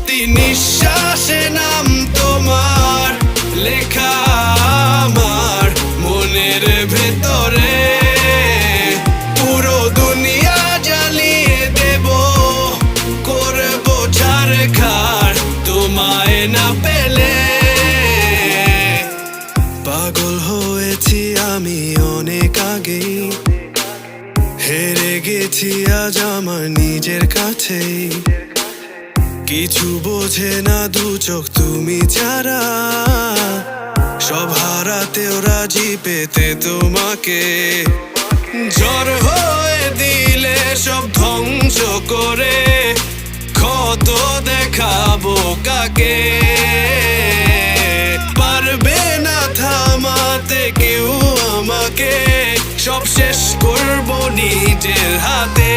প্রতি নিঃশ্বাসে নাম তোমার লেখা আমার মনের ভেতরে। পুরো দুনিয়া জ্বালিয়ে দেব, করবো ছারখার তোমায় না পেলে। পাগল হয়েছি আমি অনেক আগেই, হেরে গেছি আজ আমার নিজের কাছেই। কিছু বোঝে না দু চোখ তুমি ছাড়া, সব হারাতেও রাজি পেতে তোমাকে। ঝড় হয়ে দিলে সব ধ্বংস করে ক্ষত দেখাবো কাকে। পারবে না থামাতে কেউ আমাকে, সব শেষ করবো নিজের হাতে।